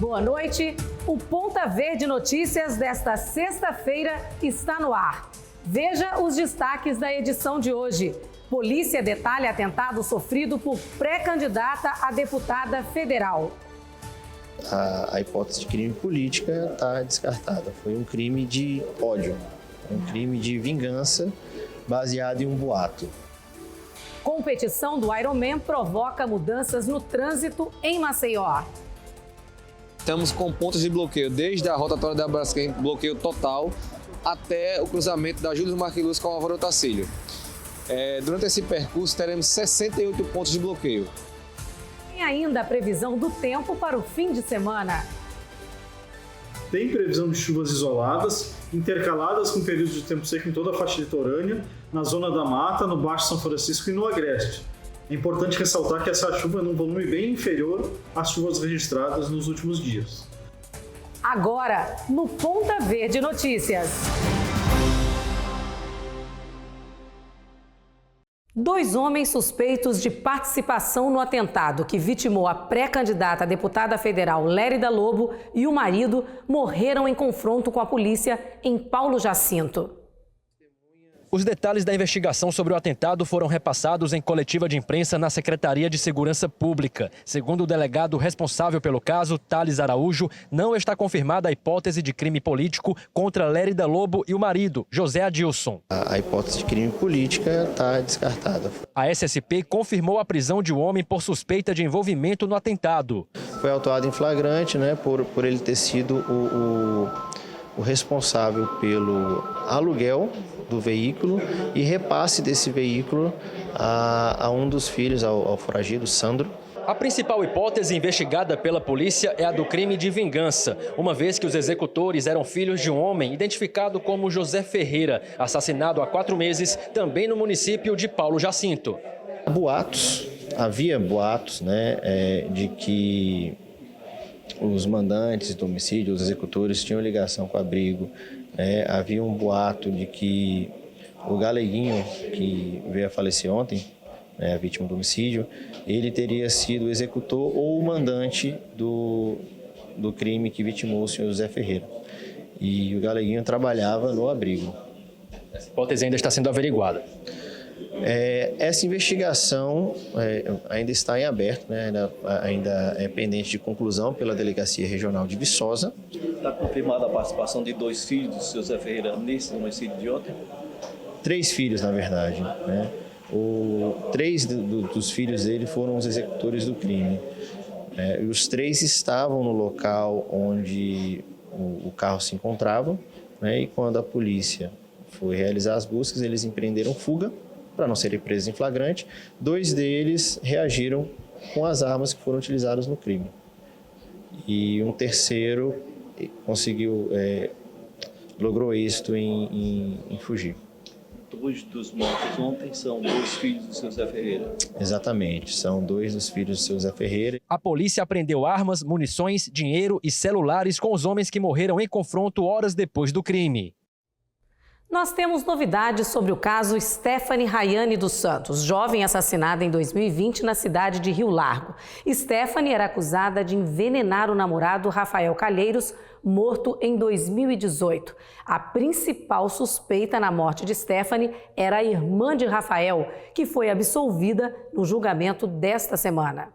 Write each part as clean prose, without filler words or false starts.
Boa noite. O Ponta Verde Notícias desta sexta-feira está no ar. Veja os destaques da edição de hoje. Polícia detalha atentado sofrido por pré-candidata a deputada federal. A hipótese de crime política está descartada. Foi um crime de ódio, um crime de vingança baseado em um boato. Competição do Ironman provoca mudanças no trânsito em Maceió. Estamos com pontos de bloqueio, desde a rotatória da Braskem, bloqueio total, até o cruzamento da Júlio Marquilhos com o Álvaro Tacílio. Durante esse percurso, teremos 68 pontos de bloqueio. Tem ainda a previsão do tempo para o fim de semana. Tem previsão de chuvas isoladas, intercaladas com períodos de tempo seco em toda a faixa litorânea, na zona da Mata, no Baixo São Francisco e no Agreste. É importante ressaltar que essa chuva é num volume bem inferior às chuvas registradas nos últimos dias. Agora, no Ponta Verde Notícias. 2 homens suspeitos de participação no atentado que vitimou a pré-candidata a deputada federal Lérida Lobo e o marido morreram em confronto com a polícia em Paulo Jacinto. Os detalhes da investigação sobre o atentado foram repassados em coletiva de imprensa na Secretaria de Segurança Pública. Segundo o delegado responsável pelo caso, Thales Araújo, não está confirmada a hipótese de crime político contra Lérida Lobo e o marido, José Adilson. A hipótese de crime política está descartada. A SSP confirmou a prisão de um homem por suspeita de envolvimento no atentado. Foi autuado em flagrante, por ele ter sido o responsável pelo aluguel do veículo e repasse desse veículo a um dos filhos, ao foragido, Sandro. A principal hipótese investigada pela polícia é a do crime de vingança, uma vez que os executores eram filhos de um homem identificado como José Ferreira, assassinado há 4 meses, também no município de Paulo Jacinto. Havia boatos, de que os mandantes do homicídio, os executores, tinham ligação com o abrigo. Havia um boato de que o Galeguinho, que veio a falecer ontem, a vítima do homicídio, ele teria sido o executor ou o mandante do crime que vitimou o senhor José Ferreira. E o Galeguinho trabalhava no abrigo. Essa hipótese ainda está sendo averiguada. Essa investigação ainda está em aberto, ainda é pendente de conclusão pela Delegacia Regional de Viçosa. Está confirmada a participação de 2 filhos do seu Zé Ferreira nesse homicídio de ontem? 3 filhos, na verdade. 3 dos filhos dele foram os executores do crime. Os 3 estavam no local onde o carro se encontrava, e quando a polícia foi realizar as buscas, eles empreenderam fuga para não serem presos em flagrante. 2 deles reagiram com as armas que foram utilizadas no crime. E um terceiro logrou êxito em fugir. 2 dos mortos ontem são 2 filhos do seu Zé Ferreira. Exatamente, são 2 dos filhos do seu Zé Ferreira. A polícia apreendeu armas, munições, dinheiro e celulares com os homens que morreram em confronto horas depois do crime. Nós temos novidades sobre o caso Stephanie Rayane dos Santos, jovem assassinada em 2020 na cidade de Rio Largo. Stephanie era acusada de envenenar o namorado Rafael Calheiros, morto em 2018. A principal suspeita na morte de Stephanie era a irmã de Rafael, que foi absolvida no julgamento desta semana.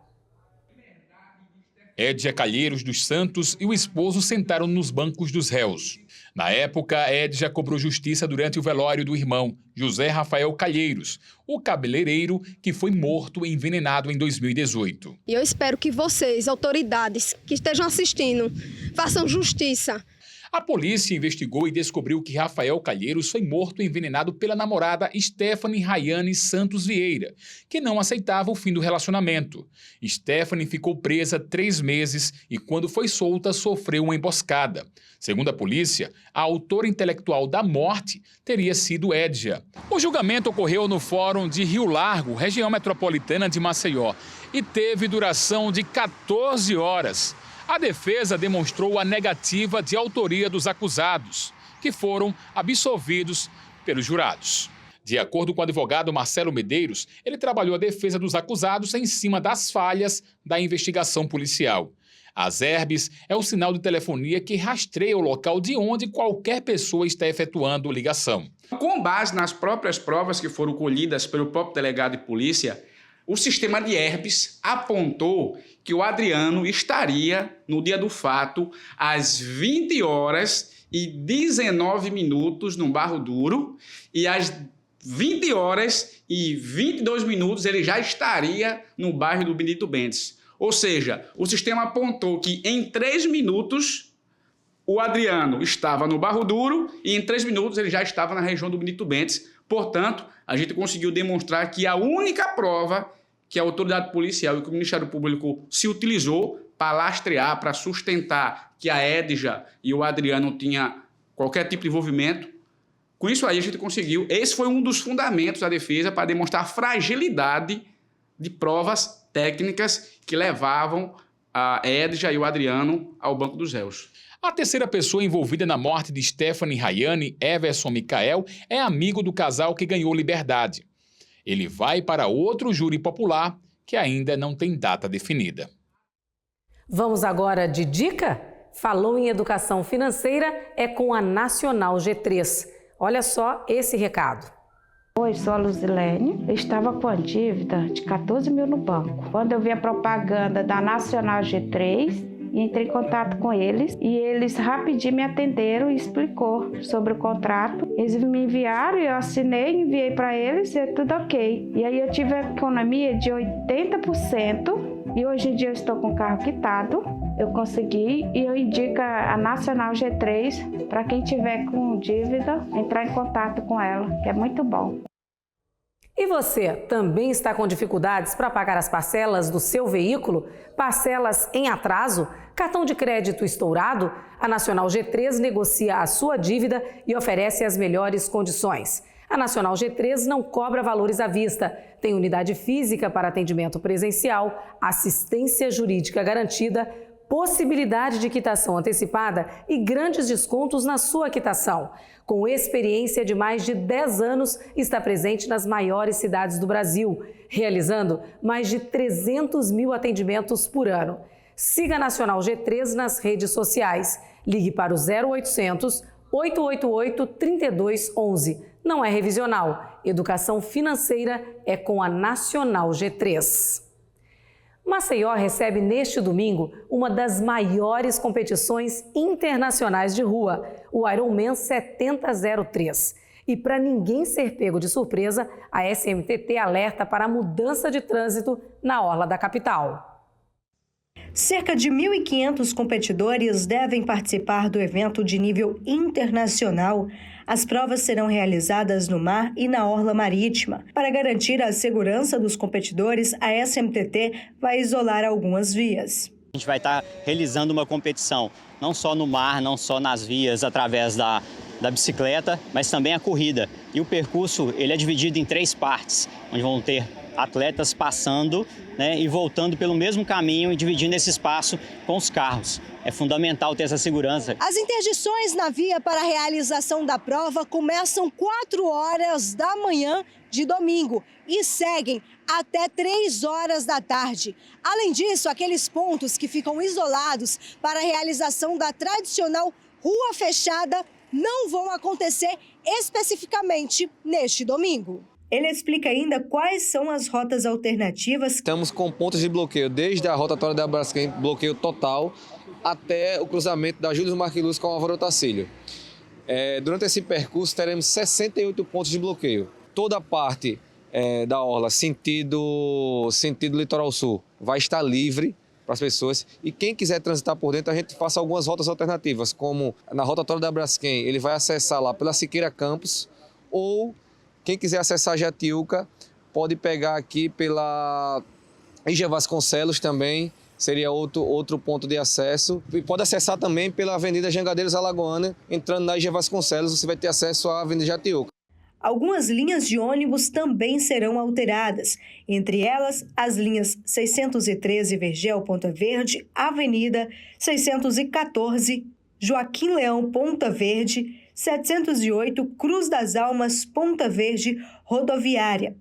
Edja Calheiros dos Santos e o esposo sentaram nos bancos dos réus. Na época, Edja cobrou justiça durante o velório do irmão, José Rafael Calheiros, o cabeleireiro que foi morto e envenenado em 2018. E eu espero que vocês, autoridades que estejam assistindo, façam justiça. A polícia investigou e descobriu que Rafael Calheiros foi morto e envenenado pela namorada Stephanie Rayane Santos Vieira, que não aceitava o fim do relacionamento. Stephanie ficou presa 3 meses e, quando foi solta, sofreu uma emboscada. Segundo a polícia, a autora intelectual da morte teria sido Edja. O julgamento ocorreu no Fórum de Rio Largo, região metropolitana de Maceió, e teve duração de 14 horas. A defesa demonstrou a negativa de autoria dos acusados, que foram absolvidos pelos jurados. De acordo com o advogado Marcelo Medeiros, ele trabalhou a defesa dos acusados em cima das falhas da investigação policial. As ERBs é o sinal de telefonia que rastreia o local de onde qualquer pessoa está efetuando ligação. Com base nas próprias provas que foram colhidas pelo próprio delegado de polícia, o sistema de ERBs apontou que o Adriano estaria, no dia do fato, às 20 horas e 19 minutos no Barro Duro e às 20 horas e 22 minutos ele já estaria no bairro do Benedito Bentes. Ou seja, o sistema apontou que em 3 minutos o Adriano estava no Barro Duro e em 3 minutos ele já estava na região do Benedito Bentes. Portanto, a gente conseguiu demonstrar que a única prova que a autoridade policial e que o Ministério Público se utilizou para lastrear, para sustentar que a Edja e o Adriano tinham qualquer tipo de envolvimento, com isso aí a gente conseguiu. Esse foi um dos fundamentos da defesa para demonstrar a fragilidade de provas técnicas que levavam a Edja e o Adriano ao banco dos réus. A terceira pessoa envolvida na morte de Stephanie Rayane, Everson Micael, é amigo do casal que ganhou liberdade. Ele vai para outro júri popular que ainda não tem data definida. Vamos agora de dica? Falou em educação financeira, é com a Nacional G3. Olha só esse recado. Oi, sou a Luzilene. Eu estava com a dívida de 14 mil no banco. Quando eu vi a propaganda da Nacional G3, entrei em contato com eles e eles rapidinho me atenderam e explicou sobre o contrato. Eles me enviaram, eu assinei, enviei para eles e é tudo ok. E aí eu tive a economia de 80% e hoje em dia eu estou com o carro quitado. Eu consegui e eu indico a Nacional G3 para quem tiver com dívida, entrar em contato com ela, que é muito bom. E você também está com dificuldades para pagar as parcelas do seu veículo? Parcelas em atraso? Cartão de crédito estourado? A Nacional G3 negocia a sua dívida e oferece as melhores condições. A Nacional G3 não cobra valores à vista, tem unidade física para atendimento presencial, assistência jurídica garantida, possibilidade de quitação antecipada e grandes descontos na sua quitação. Com experiência de mais de 10 anos, está presente nas maiores cidades do Brasil, realizando mais de 300 mil atendimentos por ano. Siga a Nacional G3 nas redes sociais. Ligue para o 0800 888 3211. Não é revisional. Educação financeira é com a Nacional G3. Maceió recebe neste domingo uma das maiores competições internacionais de rua, o Ironman 7003. E para ninguém ser pego de surpresa, a SMTT alerta para a mudança de trânsito na orla da capital. Cerca de 1.500 competidores devem participar do evento de nível internacional. As provas serão realizadas no mar e na orla marítima. Para garantir a segurança dos competidores, a SMTT vai isolar algumas vias. A gente vai estar realizando uma competição, não só no mar, não só nas vias, através da bicicleta, mas também a corrida. E o percurso ele é dividido em 3 partes, onde vão ter atletas passando, e voltando pelo mesmo caminho e dividindo esse espaço com os carros. É fundamental ter essa segurança. As interdições na via para a realização da prova começam 4 horas da manhã de domingo e seguem até 3 horas da tarde. Além disso, aqueles pontos que ficam isolados para a realização da tradicional rua fechada não vão acontecer especificamente neste domingo. Ele explica ainda quais são as rotas alternativas. Estamos com pontos de bloqueio, desde a rotatória da Braskem, bloqueio total, até o cruzamento da Júlio Marquilhos com o Álvaro Tacílio. Durante esse percurso, teremos 68 pontos de bloqueio. Toda a parte da orla, sentido litoral sul, vai estar livre para as pessoas. E quem quiser transitar por dentro, a gente faça algumas rotas alternativas, como na rotatória da Braskem, ele vai acessar lá pela Siqueira Campos, ou quem quiser acessar Jatiuca, pode pegar aqui pela Ija Vasconcelos também, seria outro ponto de acesso. E pode acessar também pela Avenida Jangadeiros Alagoana, entrando na Ija Vasconcelos, você vai ter acesso à Avenida Jatiuca. Algumas linhas de ônibus também serão alteradas, entre elas as linhas 613 Vergel Ponta Verde, Avenida 614 Joaquim Leão Ponta Verde, 708 Cruz das Almas Ponta Verde Rodoviária,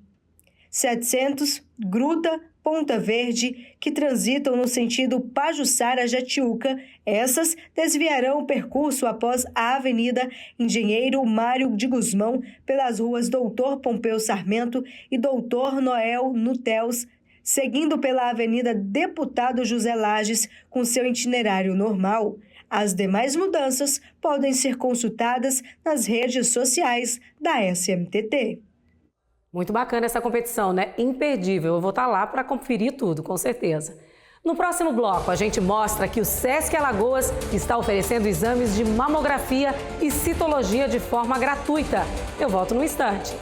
700 Gruta Ponta Verde, que transitam no sentido Pajuçara-Jatiuca. Essas desviarão o percurso após a Avenida Engenheiro Mário de Guzmão, pelas ruas Doutor Pompeu Sarmento e Doutor Noel Nuteus, seguindo pela Avenida Deputado José Lages com seu itinerário normal. As demais mudanças podem ser consultadas nas redes sociais da SMTT. Muito bacana essa competição, né? Imperdível. Eu vou estar lá para conferir tudo, com certeza. No próximo bloco, a gente mostra que o Sesc Alagoas está oferecendo exames de mamografia e citologia de forma gratuita. Eu volto num instante.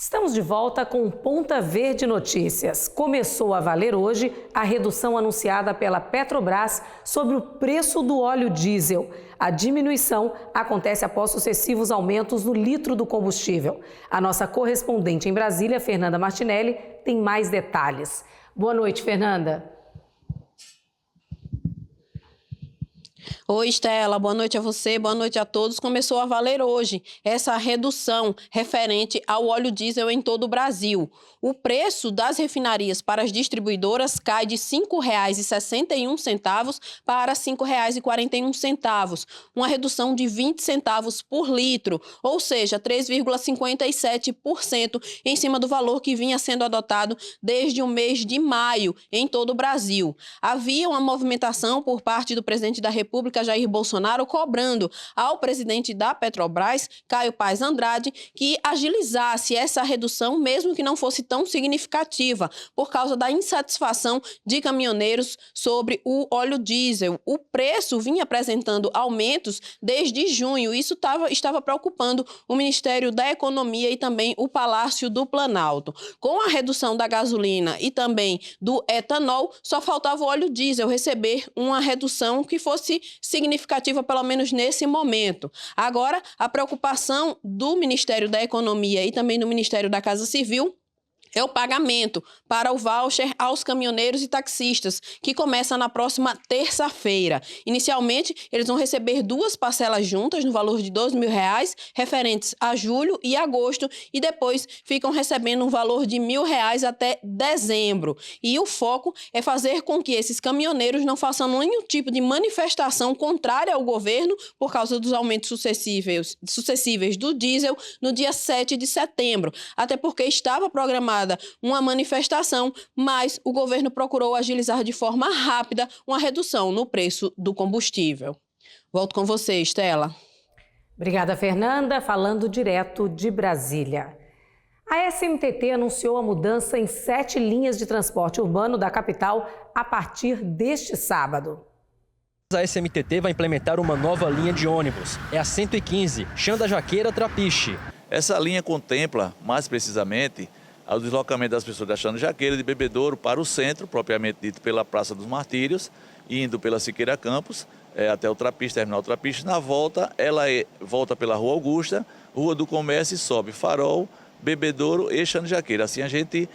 Estamos de volta com Ponta Verde Notícias. Começou a valer hoje a redução anunciada pela Petrobras sobre o preço do óleo diesel. A diminuição acontece após sucessivos aumentos no litro do combustível. A nossa correspondente em Brasília, Fernanda Martinelli, tem mais detalhes. Boa noite, Fernanda. Oi, Estela, boa noite a você, boa noite a todos. Começou a valer hoje essa redução referente ao óleo diesel em todo o Brasil. O preço das refinarias para as distribuidoras cai de R$ 5,61 para R$ 5,41, uma redução de 20 centavos por litro, ou seja, 3,57% em cima do valor que vinha sendo adotado desde o mês de maio em todo o Brasil. Havia uma movimentação por parte do presidente da República, Jair Bolsonaro, cobrando ao presidente da Petrobras, Caio Paes Andrade, que agilizasse essa redução, mesmo que não fosse tão significativa, por causa da insatisfação de caminhoneiros sobre o óleo diesel. O preço vinha apresentando aumentos desde junho. Isso estava preocupando o Ministério da Economia e também o Palácio do Planalto. Com a redução da gasolina e também do etanol, só faltava o óleo diesel receber uma redução que fosse significativa, pelo menos nesse momento. Agora, a preocupação do Ministério da Economia e também do Ministério da Casa Civil é o pagamento para o voucher aos caminhoneiros e taxistas, que começa na próxima terça-feira. Inicialmente, eles vão receber 2 parcelas juntas, no valor de R$ 2.000, referentes a julho e agosto, e depois ficam recebendo um valor de R$ 1.000 até dezembro. E o foco é fazer com que esses caminhoneiros não façam nenhum tipo de manifestação contrária ao governo por causa dos aumentos sucessíveis do diesel no dia 7 de setembro, até porque estava programado uma manifestação, mas o governo procurou agilizar de forma rápida uma redução no preço do combustível. Volto com você, Estela. Obrigada, Fernanda. Falando direto de Brasília. A SMTT anunciou a mudança em 7 linhas de transporte urbano da capital a partir deste sábado. A SMTT vai implementar uma nova linha de ônibus. É a 115, Xanda Jaqueira Trapiche. Essa linha contempla, mais precisamente, o deslocamento das pessoas da Xanda Jaqueira de Bebedouro para o centro, propriamente dito pela Praça dos Martírios, indo pela Siqueira Campos, até o Trapiche, terminal Trapiche. Na volta, ela volta pela Rua Augusta, Rua do Comércio e sobe Farol, Bebedouro e Xanda Jaqueira. Assim a gente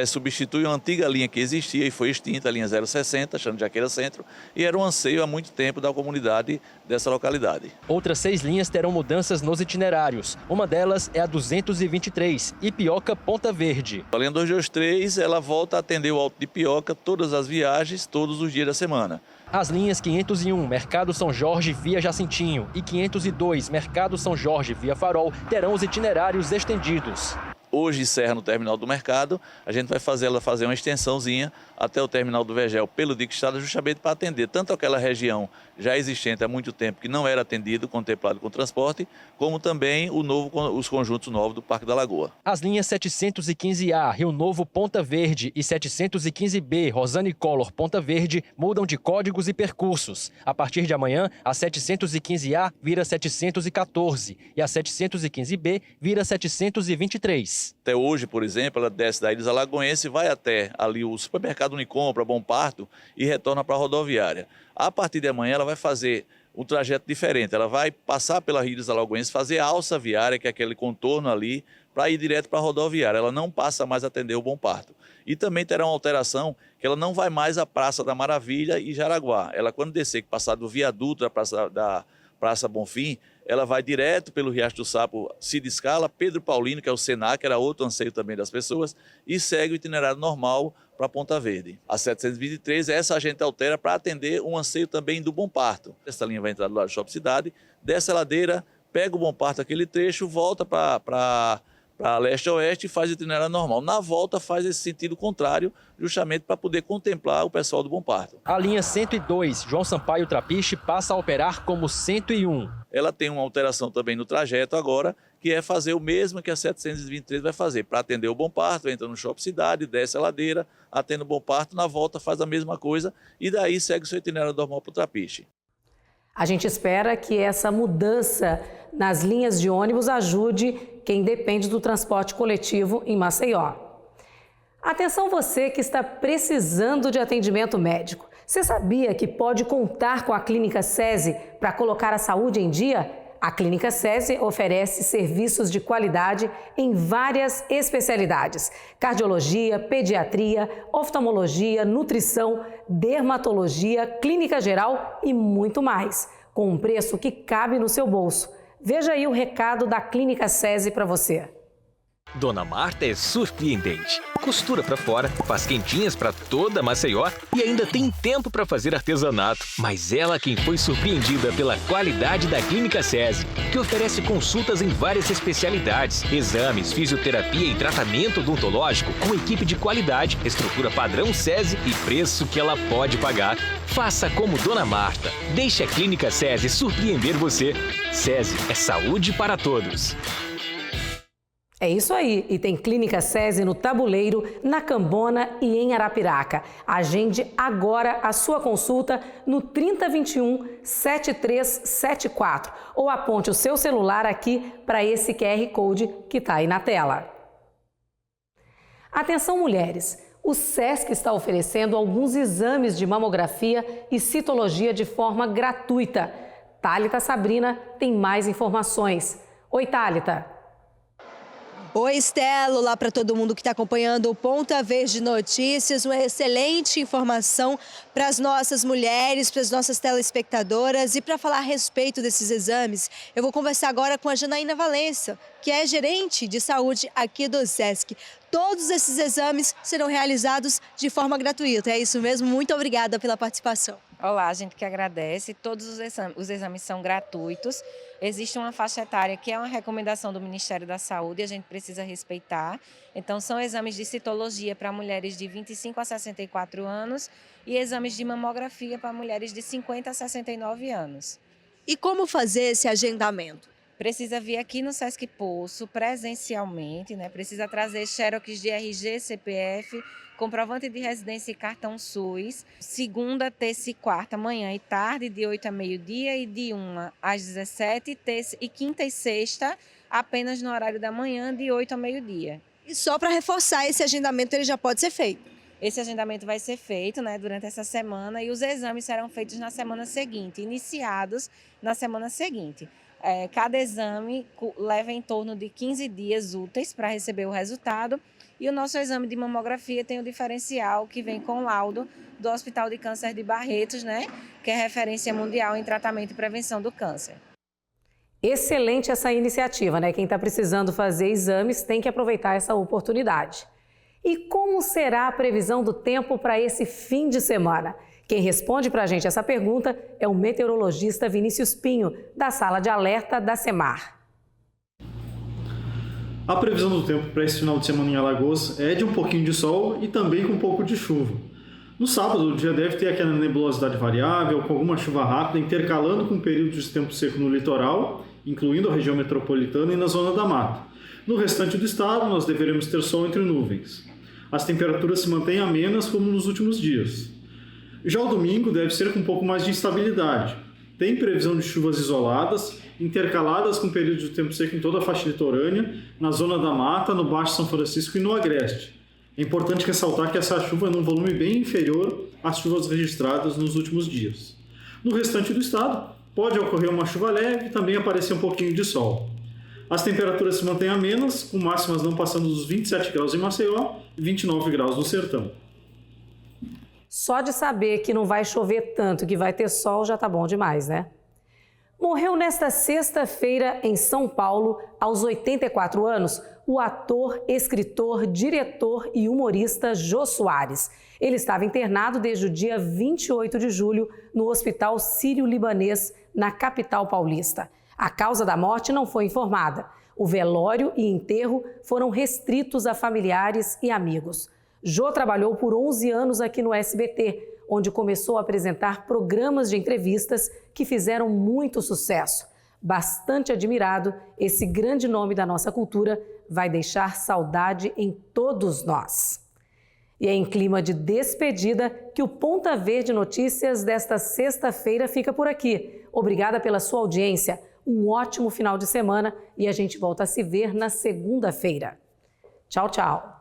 substitui uma antiga linha que existia e foi extinta, a linha 060, Xanda Jaqueira Centro, e era um anseio há muito tempo da comunidade dessa localidade. Outras 6 linhas terão mudanças nos itinerários. Uma delas é a 223, Ipioca Ponta Verde. A linha 223, ela volta a atender o Alto de Ipioca todas as viagens, todos os dias da semana. As linhas 501, Mercado São Jorge via Jacintinho, e 502, Mercado São Jorge via Farol, terão os itinerários estendidos. Hoje encerra no terminal do Mercado, a gente vai fazer uma extensãozinha até o terminal do Vergel pelo Dique Estrada, justamente para atender tanto aquela região já existente há muito tempo que não era atendido, contemplado com transporte, como também os conjuntos novos do Parque da Lagoa. As linhas 715A, Rio Novo Ponta Verde e 715B, Rosane Collor Ponta Verde mudam de códigos e percursos. A partir de amanhã, a 715A vira 714 e a 715B vira 723. Até hoje, por exemplo, ela desce da Ilha Alagoense, vai até ali o supermercado Unicompra, Bom Parto e retorna para a rodoviária. A partir de amanhã ela vai fazer um trajeto diferente, ela vai passar pela Ilha Alagoense, fazer a alça viária, que é aquele contorno ali, para ir direto para a rodoviária. Ela não passa mais a atender o Bom Parto. E também terá uma alteração, que ela não vai mais à Praça da Maravilha e Jaraguá. Ela, quando descer, que passar do viaduto da Praça Bonfim, ela vai direto pelo Riacho do Sapo, Cida Scala, Pedro Paulino, que é o Senac, que era outro anseio também das pessoas, e segue o itinerário normal para Ponta Verde. A 723, essa a gente altera para atender um anseio também do Bom Parto. Essa linha vai entrar do lado do Shopping Cidade, desce a ladeira, pega o Bom Parto aquele trecho, volta para leste-oeste e faz o itinerário normal. Na volta faz esse sentido contrário, justamente para poder contemplar o pessoal do Bom Parto. A linha 102, João Sampaio Trapiche, passa a operar como 101. Ela tem uma alteração também no trajeto agora, que é fazer o mesmo que a 723 vai fazer. Para atender o Bom Parto, entra no Shopping Cidade, desce a ladeira, atende o Bom Parto, na volta faz a mesma coisa e daí segue o seu itinerário normal para o Trapiche. A gente espera que essa mudança nas linhas de ônibus ajude quem depende do transporte coletivo em Maceió. Atenção você que está precisando de atendimento médico. Você sabia que pode contar com a Clínica SESI para colocar a saúde em dia? A Clínica SESI oferece serviços de qualidade em várias especialidades: cardiologia, pediatria, oftalmologia, nutrição, dermatologia, clínica geral e muito mais, com um preço que cabe no seu bolso. Veja aí o recado da Clínica SESI para você. Dona Marta é surpreendente. Costura pra fora, faz quentinhas pra toda Maceió e ainda tem tempo pra fazer artesanato. Mas ela quem foi surpreendida pela qualidade da Clínica SESI, que oferece consultas em várias especialidades, exames, fisioterapia e tratamento odontológico com equipe de qualidade, estrutura padrão SESI e preço que ela pode pagar. Faça como Dona Marta. Deixe a Clínica SESI surpreender você. SESI é saúde para todos. É isso aí, e tem Clínica SESI no Tabuleiro, na Cambona e em Arapiraca. Agende agora a sua consulta no 3021-7374 ou aponte o seu celular aqui para esse QR Code que está aí na tela. Atenção mulheres, o SESC está oferecendo alguns exames de mamografia e citologia de forma gratuita. Thalita Sabrina tem mais informações. Oi, Thalita. Oi, Estela, olá para todo mundo que está acompanhando o Ponta Verde Notícias, uma excelente informação para as nossas mulheres, para as nossas telespectadoras. E para falar a respeito desses exames, eu vou conversar agora com a Janaína Valença, que é gerente de saúde aqui do SESC. Todos esses exames serão realizados de forma gratuita, é isso mesmo? Muito obrigada pela participação. Olá, a gente que agradece. Todos os exames são gratuitos. Existe uma faixa etária que é uma recomendação do Ministério da Saúde e a gente precisa respeitar. Então, são exames de citologia para mulheres de 25 a 64 anos e exames de mamografia para mulheres de 50 a 69 anos. E como fazer esse agendamento? Precisa vir aqui no SESC Poço presencialmente, né? Precisa trazer xerox de RG, CPF, comprovante de residência e cartão SUS, segunda, terça e quarta, manhã e tarde, de 8 a meio-dia e de 1 às 17, terça e quinta e sexta, apenas no horário da manhã, de 8 a meio-dia. E só para reforçar, esse agendamento ele já pode ser feito? Esse agendamento vai ser feito, né, durante essa semana e os exames serão feitos na semana seguinte, iniciados na semana seguinte. Cada exame leva em torno de 15 dias úteis para receber o resultado. E o nosso exame de mamografia tem o diferencial que vem com o laudo do Hospital de Câncer de Barretos, né? Que é referência mundial em tratamento e prevenção do câncer. Excelente essa iniciativa, né? Quem está precisando fazer exames tem que aproveitar essa oportunidade. E como será a previsão do tempo para esse fim de semana? Quem responde para a gente essa pergunta é o meteorologista Vinícius Pinho, da Sala de Alerta da SEMAR. A previsão do tempo para esse final de semana em Alagoas é de um pouquinho de sol e também com um pouco de chuva. No sábado, o dia deve ter aquela nebulosidade variável, com alguma chuva rápida, intercalando com períodos de tempo seco no litoral, incluindo a região metropolitana e na zona da mata. No restante do estado, nós deveremos ter sol entre nuvens. As temperaturas se mantêm amenas como nos últimos dias. Já o domingo deve ser com um pouco mais de instabilidade. Tem previsão de chuvas isoladas, intercaladas com períodos de tempo seco em toda a faixa litorânea, na zona da mata, no Baixo São Francisco e no Agreste. É importante ressaltar que essa chuva é num volume bem inferior às chuvas registradas nos últimos dias. No restante do estado, pode ocorrer uma chuva leve e também aparecer um pouquinho de sol. As temperaturas se mantêm amenas, com máximas não passando dos 27 graus em Maceió e 29 graus no sertão. Só de saber que não vai chover tanto, que vai ter sol, já tá bom demais, né? Morreu nesta sexta-feira em São Paulo, aos 84 anos, o ator, escritor, diretor e humorista Jô Soares. Ele estava internado desde o dia 28 de julho no Hospital Sírio-Libanês, na capital paulista. A causa da morte não foi informada. O velório e enterro foram restritos a familiares e amigos. Jô trabalhou por 11 anos aqui no SBT, onde começou a apresentar programas de entrevistas que fizeram muito sucesso. Bastante admirado, esse grande nome da nossa cultura vai deixar saudade em todos nós. E é em clima de despedida que o Ponta Verde Notícias desta sexta-feira fica por aqui. Obrigada pela sua audiência, um ótimo final de semana e a gente volta a se ver na segunda-feira. Tchau, tchau.